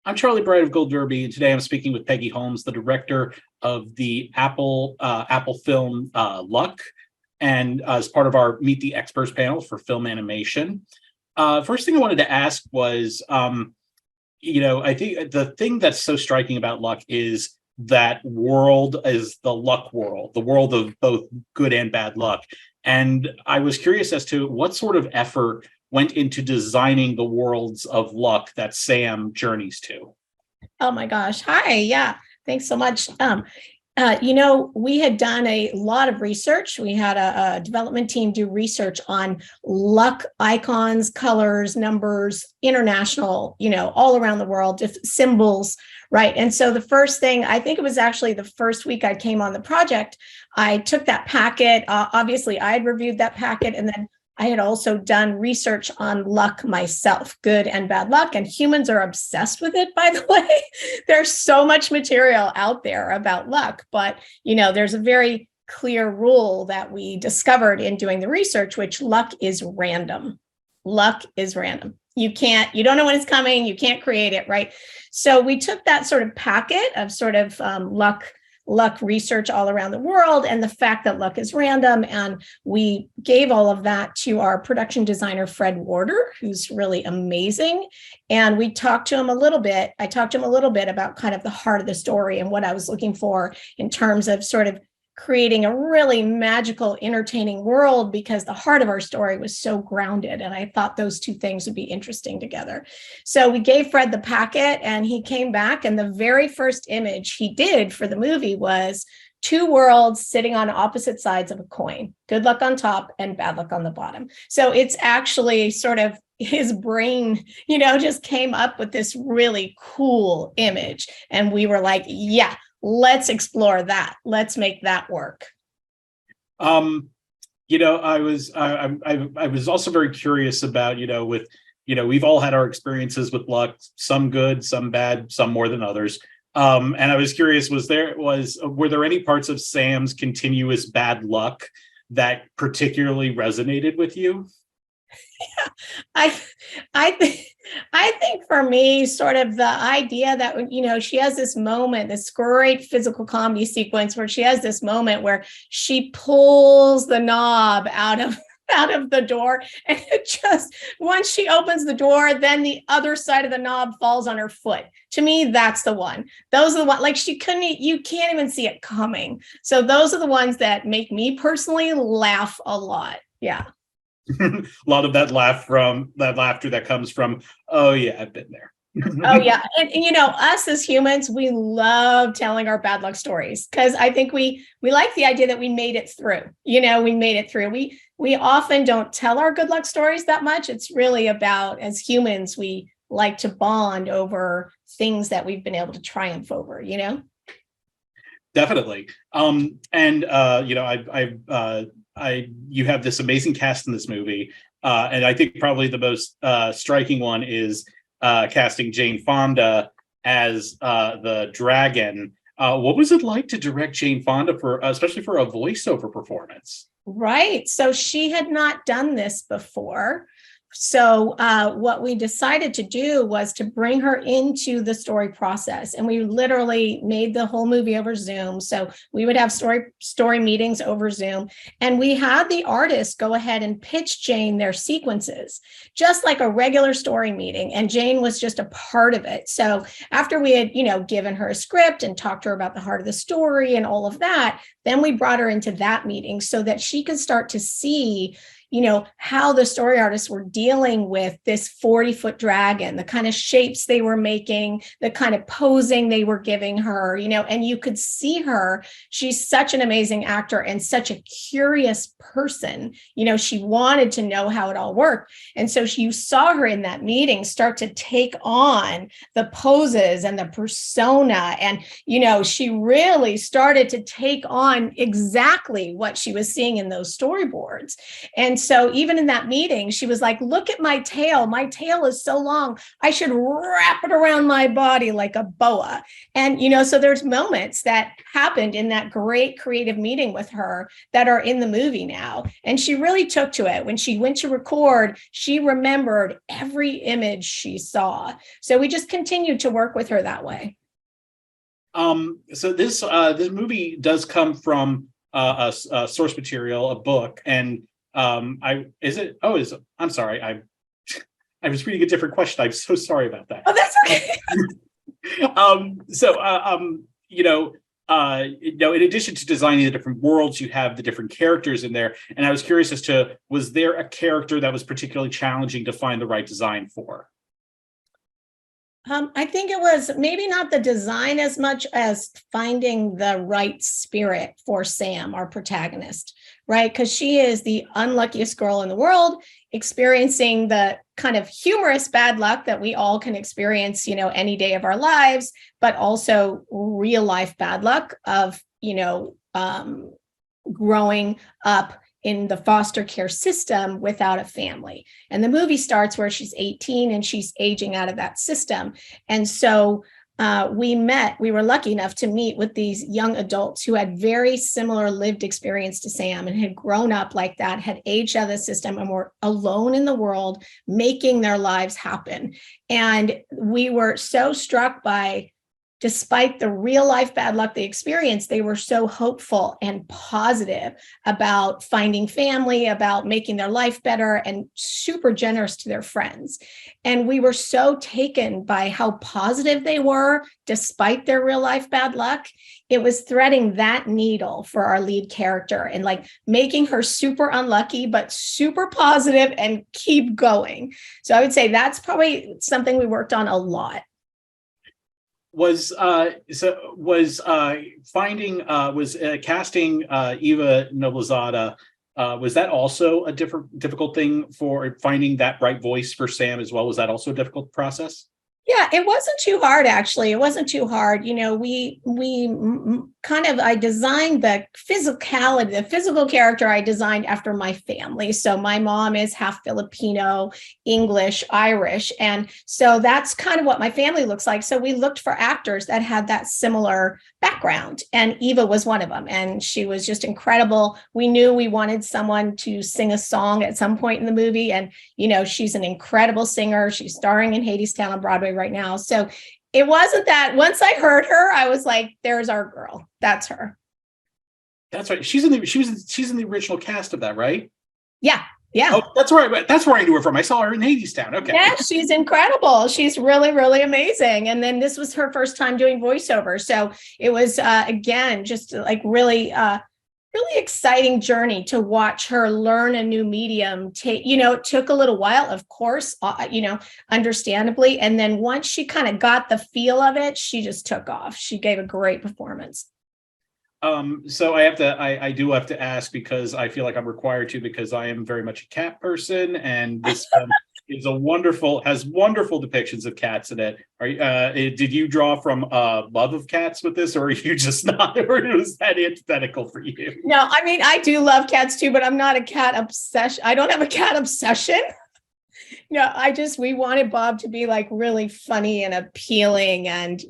I'm Charlie Bright of Gold Derby, and today I'm speaking with Peggy Holmes, the director of the Apple film Luck, and as part of our Meet the Experts panel for film animation. First thing I wanted to ask was, I think the thing that's so striking about Luck is that world is the luck world, the world of both good and bad luck. And I was curious as to what sort of effort went into designing the worlds of luck that Sam journeys to. Oh my gosh. Hi. Yeah. Thanks so much. We had done a lot of research. We had a development team do research on luck icons, colors, numbers, international, all around the world, symbols, right? And so the first thing, I think it was actually the first week I came on the project, I took that packet. Obviously, I had reviewed that packet, and then I had also done research on luck myself, good and bad luck, and humans are obsessed with it, by the way. There's so much material out there about luck, but there's a very clear rule that we discovered in doing the research, which luck is random. Luck is random. You don't know when it's coming, you can't create it, right? So we took that sort of packet of luck research all around the world and the fact that luck is random. And we gave all of that to our production designer, Fred Warder, who's really amazing. And we talked to him a little bit. I talked to him a little bit about kind of the heart of the story and what I was looking for in terms of sort of creating a really magical, entertaining world, because the heart of our story was so grounded. And I thought those two things would be interesting together. So we gave Fred the packet and he came back, and the very first image he did for the movie was two worlds sitting on opposite sides of a coin, good luck on top and bad luck on the bottom. So it's actually sort of his brain, just came up with this really cool image. And we were like, yeah, let's explore that. Let's make that work. I was also very curious about, we've all had our experiences with luck, some good, some bad, some more than others. And I was curious, were there any parts of Sam's continuous bad luck that particularly resonated with you? Yeah, I think for me, sort of the idea that, she has this moment, this great physical comedy sequence where she has this moment where she pulls the knob out of the door, and it just, once she opens the door, then the other side of the knob falls on her foot. To me, that's the one. Those are the ones, like you can't even see it coming. So those are the ones that make me personally laugh a lot. Yeah. A lot of that laughter that comes from, oh yeah, I've been there. Oh yeah. And us as humans, we love telling our bad luck stories, because I think we like the idea that we made it through. We made it through. We often don't tell our good luck stories that much. It's really about, as humans, we like to bond over things that we've been able to triumph over, Definitely. You have this amazing cast in this movie, and I think probably the most striking one is casting Jane Fonda as the dragon. What was it like to direct Jane Fonda, especially for a voiceover performance? Right. So she had not done this before. So what we decided to do was to bring her into the story process. And we literally made the whole movie over Zoom. So we would have story meetings over Zoom. And we had the artists go ahead and pitch Jane their sequences, just like a regular story meeting. And Jane was just a part of it. So after we had, given her a script and talked to her about the heart of the story and all of that, then we brought her into that meeting so that she could start to see how the story artists were dealing with this 40-foot dragon, the kind of shapes they were making, the kind of posing they were giving her, and you could see her. She's such an amazing actor and such a curious person. She wanted to know how it all worked. And so you saw her in that meeting start to take on the poses and the persona. And, she really started to take on exactly what she was seeing in those storyboards. And And so even in that meeting, she was like, look at my tail. My tail is so long. I should wrap it around my body like a boa. And, so there's moments that happened in that great creative meeting with her that are in the movie now. And she really took to it. When she went to record, she remembered every image she saw. So we just continued to work with her that way. So this movie does come from a source material, a book, and I'm sorry, I was reading a different question. I'm so sorry about that. Oh, that's okay. In addition to designing the different worlds, you have the different characters in there, and I was curious as to, was there a character that was particularly challenging to find the right design for? I think it was maybe not the design as much as finding the right spirit for Sam, our protagonist, right? Because she is the unluckiest girl in the world, experiencing the kind of humorous bad luck that we all can experience, any day of our lives, but also real life bad luck of, growing up in the foster care system without a family. And the movie starts where she's 18 and she's aging out of that system. And so we were lucky enough to meet with these young adults who had very similar lived experience to Sam and had grown up like that, had aged out of the system and were alone in the world, making their lives happen. And we were so struck by, despite the real life bad luck they experienced, they were so hopeful and positive about finding family, about making their life better, and super generous to their friends. And we were so taken by how positive they were, despite their real life bad luck. It was threading that needle for our lead character and like making her super unlucky, but super positive and keep going. So I would say that's probably something we worked on a lot. Was casting Eva Noblezada, was that also a difficult thing for finding that right voice for Sam as well? Was that also a difficult process? Yeah, it wasn't too hard, actually. It wasn't too hard. I designed the physicality, the physical character I designed after my family. So my mom is half Filipino, English, Irish. And so that's kind of what my family looks like. So we looked for actors that had that similar background. And Eva was one of them. And she was just incredible. We knew we wanted someone to sing a song at some point in the movie. And, she's an incredible singer. She's starring in Hadestown on Broadway right now. So it wasn't that once I heard her, I was like, there's our girl. That's her. That's right. She's in the original cast of that, right? Yeah. Yeah. Oh, that's where I knew her from. I saw her in Hadestown. Okay. Yeah, she's incredible. She's really, really amazing. And then this was her first time doing voiceover. So it was, again, just like really exciting journey to watch her learn a new medium. It took a little while, of course, understandably. And then once she kind of got the feel of it, she just took off. She gave a great performance. So I do have to ask, because I feel like I'm required to, because I am very much a cat person, and this film has wonderful depictions of cats in it. Did you draw from love of cats with this, or are you just not, or was that antithetical for you? No, I mean, I do love cats too, but I'm not a cat obsession. I don't have a cat obsession. No, we wanted Bob to be like really funny and appealing and,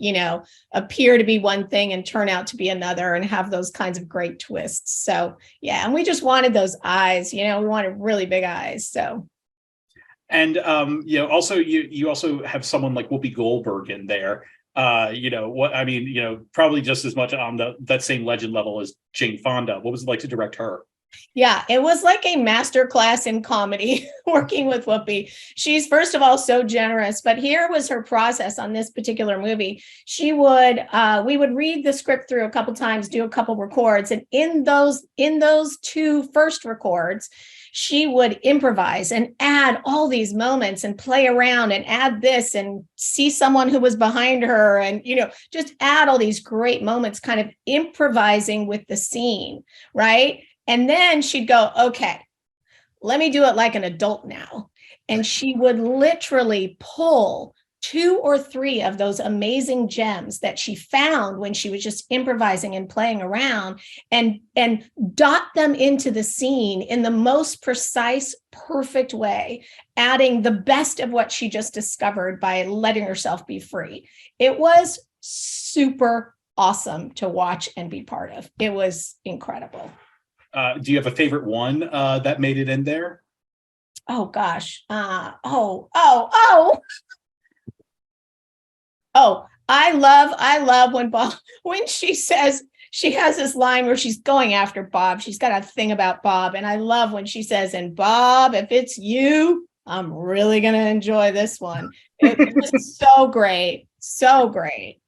appear to be one thing and turn out to be another and have those kinds of great twists. So, yeah. And we just wanted those eyes, we wanted really big eyes. So. And, also you also have someone like Whoopi Goldberg in there. Probably just as much on that same legend level as Jane Fonda. What was it like to direct her? Yeah, it was like a masterclass in comedy working with Whoopi. She's, first of all, so generous, but here was her process on this particular movie. We would read the script through a couple times, do a couple records, and in those two first records, she would improvise and add all these moments and play around and add this and see someone who was behind her and, just add all these great moments, kind of improvising with the scene, right? And then she'd go, okay, let me do it like an adult now. And she would literally pull 2 or 3 of those amazing gems that she found when she was just improvising and playing around, and dot them into the scene in the most precise, perfect way, adding the best of what she just discovered by letting herself be free. It was super awesome to watch and be part of. It was incredible. Do you have a favorite one that made it in there? Oh gosh. I love when she says, she has this line where she's going after Bob. She's got a thing about Bob. And I love when she says, and Bob, if it's you, I'm really going to enjoy this one. It was so great. So great.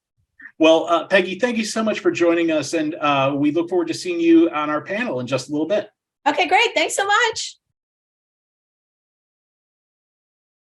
Well, Peggy, thank you so much for joining us. And we look forward to seeing you on our panel in just a little bit. Okay, great. Thanks so much.